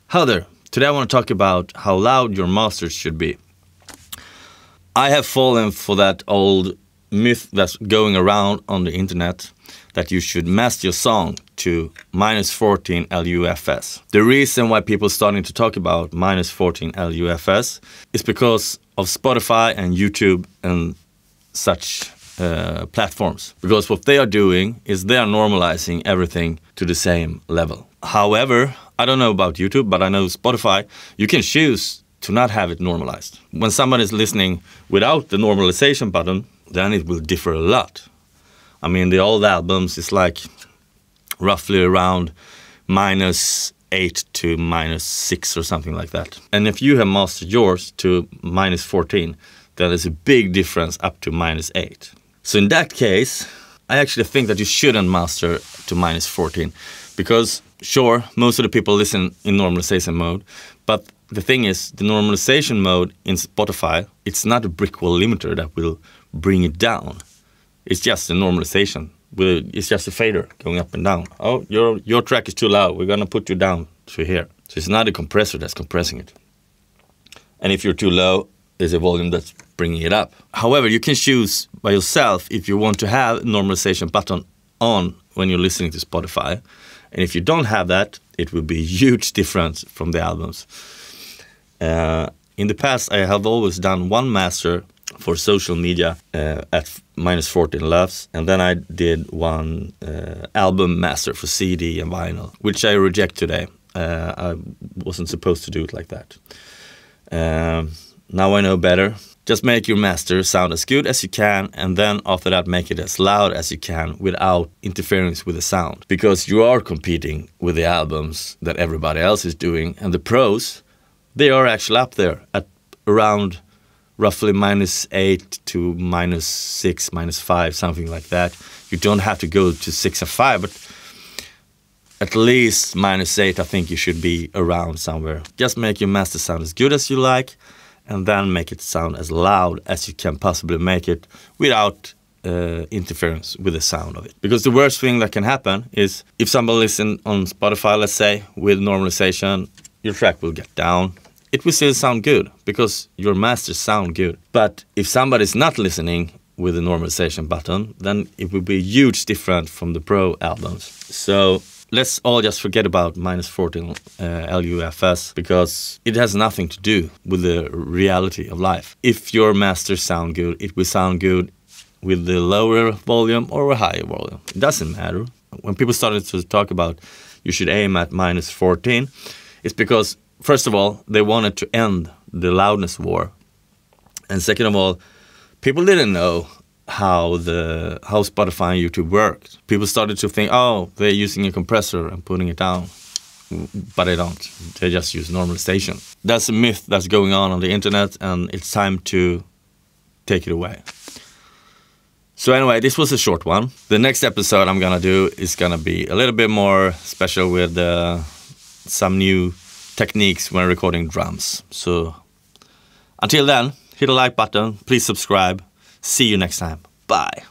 Hello there. Today I want to talk about how loud your masters should be. I have fallen for that old myth that's going around on the internet that you should master your song to -14 LUFS. The reason why people are starting to talk about -14 LUFS is because of Spotify and YouTube and such platforms. Because what they are doing is they are normalizing everything to the same level. However, I don't know about YouTube, but I know Spotify, you can choose to not have it normalized. When someone is listening without the normalization button, then it will differ a lot. I mean, the old albums is like roughly around -8 to -6 or something like that. And if you have mastered yours to -14, then there's a big difference up to -8. So in that case, I actually think that you shouldn't master to -14 because sure, most of the people listen in normalization mode, but the thing is, the normalization mode in Spotify, it's not a brick wall limiter that will bring it down. It's just a normalization. It's just a fader going up and down. Oh, your track is too loud. We're going to put you down to here. So it's not a compressor that's compressing it. And if you're too low, there's a volume that's bringing it up. However, you can choose by yourself if you want to have a normalization button on when you're listening to Spotify. And if you don't have that, it will be a huge difference from the albums. In the past, I have always done one master for social media at -14 Lufs, and then I did one album master for CD and vinyl, which I reject today. I wasn't supposed to do it like that. Now I know better. Just make your master sound as good as you can, and then after that make it as loud as you can without interference with the sound. Because you are competing with the albums that everybody else is doing, and the pros, they are actually up there at around roughly -8 to -6, -5, something like that. You don't have to go to 6 or 5, but at least -8, I think you should be around somewhere. Just make your master sound as good as you like, and then make it sound as loud as you can possibly make it without interference with the sound of it. Because the worst thing that can happen is if somebody listens on Spotify, let's say, with normalization, your track will get down. It will still sound good because your masters sound good. But if somebody's not listening with the normalization button, then it will be huge different from the pro albums. So let's all just forget about -14 LUFS because it has nothing to do with the reality of life. If your masters sound good, it will sound good with the lower volume or a higher volume. It doesn't matter. When people started to talk about you should aim at -14, it's because first of all, they wanted to end the loudness war. And second of all, people didn't know how Spotify and YouTube worked. People started to think, oh, they're using a compressor and putting it down. But they don't. They just use normalization. That's a myth that's going on the internet, and it's time to take it away. So anyway, this was a short one. The next episode I'm gonna do is gonna be a little bit more special with some new techniques when recording drums. So until then, hit the like button, please subscribe. See you next time. Bye.